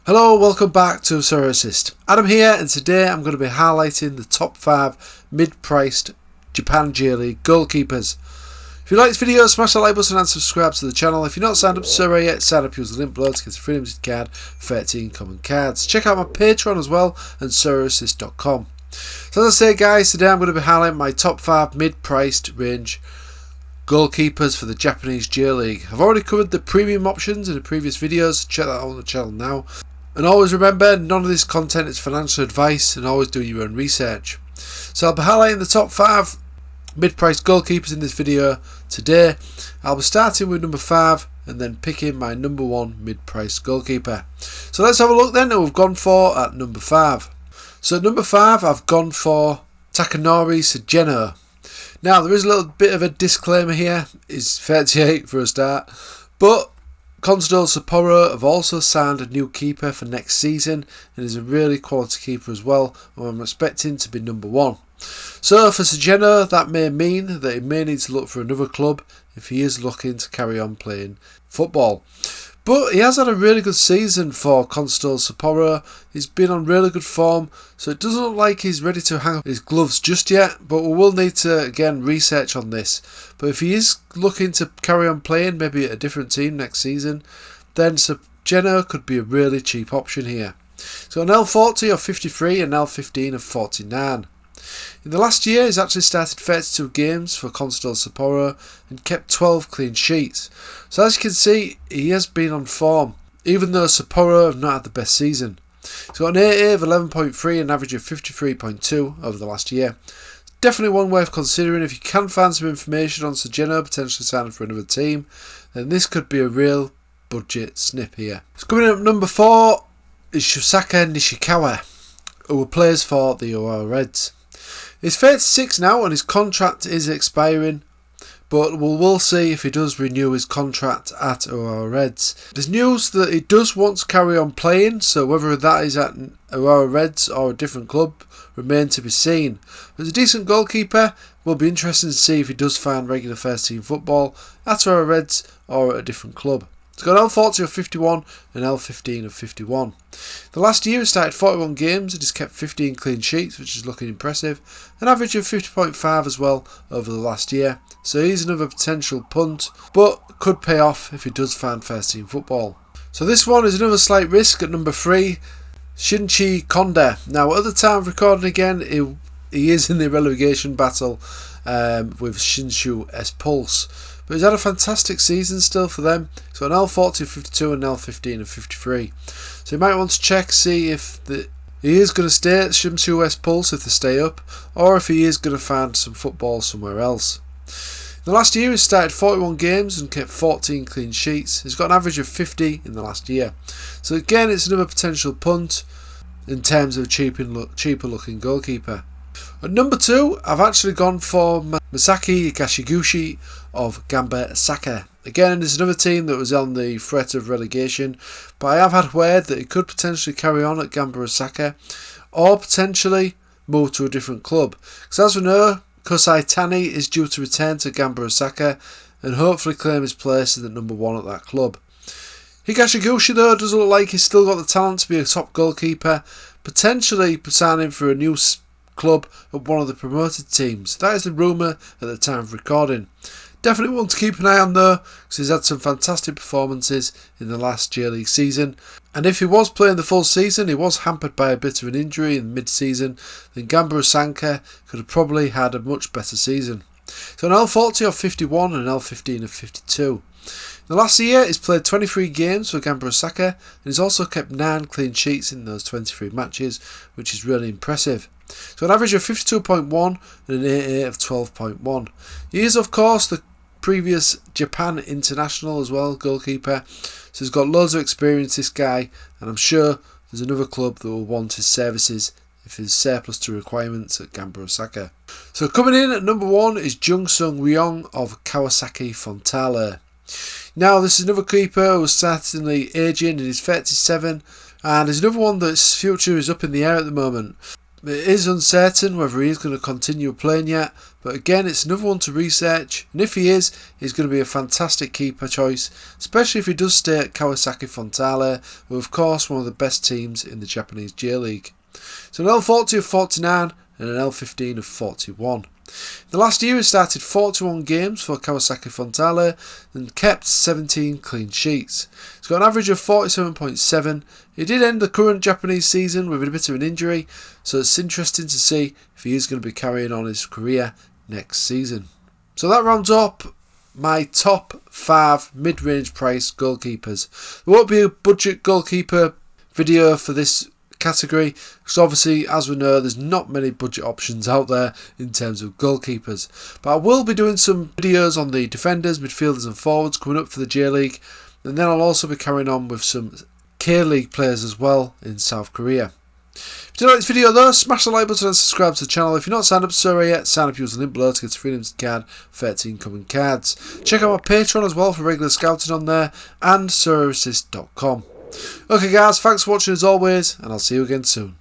Hello, welcome back to Sorare. Adam here, and today I'm going to be highlighting the top 5 mid-priced Japan J League goalkeepers. If you like this video, smash the like button and subscribe to the channel. If you're not signed up to Sorare yet, sign up, use the link below to get a free limited card, 13 common cards. Check out my Patreon as well, and sorareassist.com. So as I say guys, today I'm going to be highlighting my top 5 mid-priced range goalkeepers for the Japanese J League. I've already covered the premium options in the previous videos, so check that out on the channel now. And always remember, none of this content is financial advice, and always do your own research. So I'll be highlighting the top 5 mid-priced goalkeepers in this video today. I'll be starting with number 5 and then picking my number 1 mid-priced goalkeeper. So let's have a look then at what we've gone for at number 5. So at number 5 I've gone for Takanori Sugeno. Now there is a little bit of a disclaimer here, he's 38 for a start, but Consadole Sapporo have also signed a new keeper for next season and is a really quality keeper as well, and I'm expecting to be number 1. So for Sugeno, that may mean that he may need to look for another club if he is looking to carry on playing football. But he has had a really good season for Consadole Sapporo. He's been on really good form, so it doesn't look like he's ready to hang up his gloves just yet, but we will need to again research on this. But if he is looking to carry on playing maybe at a different team next season, then Sugeno could be a really cheap option here. So an L40 of 53 and L15 of 49. In the last year, he's actually started 32 games for Consadole Sapporo and kept 12 clean sheets. So as you can see, he has been on form, even though Sapporo have not had the best season. He's got an AA of 11.3 and an average of 53.2 over the last year. Definitely one worth considering. If you can find some information on Sugeno potentially signing for another team, then this could be a real budget snip here. So coming in at number 4 is Shusaka Nishikawa, who plays for the Urawa Reds. He's 36 now and his contract is expiring, but we'll see if he does renew his contract at Urawa Reds. There's news that he does want to carry on playing, so whether that is at Urawa Reds or a different club remains to be seen. But as a decent goalkeeper, will be interesting to see if he does find regular first team football at Urawa Reds or at a different club. He's got an L40 of 51 and L15 of 51. The last year he started 41 games and he's kept 15 clean sheets, which is looking impressive. An average of 50.5 as well over the last year. So he's another potential punt, but could pay off if he does find first team football. So this one is another slight risk at number 3, Shinchi Konda. Now at the time of recording again, he is in the relegation battle with Shinshu S Pulse. But he's had a fantastic season still for them. So an L40 of 52 and an L15 of 53. So you might want to check, see if he is going to stay at Shinshu S Pulse if they stay up, or if he is going to find some football somewhere else. In the last year he started 41 games and kept 14 clean sheets. He's got an average of 50 in the last year. So again, it's another potential punt in terms of a cheaper looking goalkeeper. At number 2, I've actually gone for Masaki Kashiguchi of Gamba Osaka. Again, there's another team that was on the threat of relegation, but I have had word that he could potentially carry on at Gamba Osaka or potentially move to a different club. Because as we know, Kosai Tani is due to return to Gamba Osaka and hopefully claim his place as the number 1 at that club. Higashiguchi though doesn't look like he's still got the talent to be a top goalkeeper, potentially signing for a new club at one of the promoted teams. That is the rumour at the time of recording. Definitely one to keep an eye on though, because he's had some fantastic performances in the last J League season, and if he was playing the full season, he was hampered by a bit of an injury in mid-season, then Gamba Osaka could have probably had a much better season. So an L40 of 51 and an L15 of 52. In the last year he's played 23 games for Gamba Osaka and he's also kept 9 clean sheets in those 23 matches, which is really impressive. So an average of 52.1 and an AA of 12.1. He is of course the previous Japan international as well, goalkeeper, so he's got loads of experience this guy, and I'm sure there's another club that will want his services if he's surplus to requirements at Gamba Osaka. So coming in at number 1 is Jung Sung Ryong of Kawasaki Frontale. Now this is another keeper who's certainly aging and he's 37, and there's another one that's future is up in the air at the moment. It is uncertain whether he is going to continue playing yet, but again it's another one to research, and if he is, he's going to be a fantastic keeper choice, especially if he does stay at Kawasaki Frontale, who are of course one of the best teams in the Japanese J League. So an L40 of 49 and an L15 of 41. The last year he started 41 games for Kawasaki Frontale and kept 17 clean sheets. He's got an average of 47.7. He did end the current Japanese season with a bit of an injury, so it's interesting to see if he is going to be carrying on his career next season. So that rounds up my top 5 mid-range price goalkeepers. There won't be a budget goalkeeper video for this category because obviously, as we know, there's not many budget options out there in terms of goalkeepers, but I will be doing some videos on the defenders, midfielders and forwards coming up for the J League, and then I'll also be carrying on with some K League players as well in South Korea. If you like this video though, smash the like button and subscribe to the channel. If you're not signed up to Sorare yet, sign up using the link below to get a free limited card, 13 coming cards. Check out my Patreon as well for regular scouting on there, and SorareAssist.com. Okay guys, thanks for watching as always, and I'll see you again soon.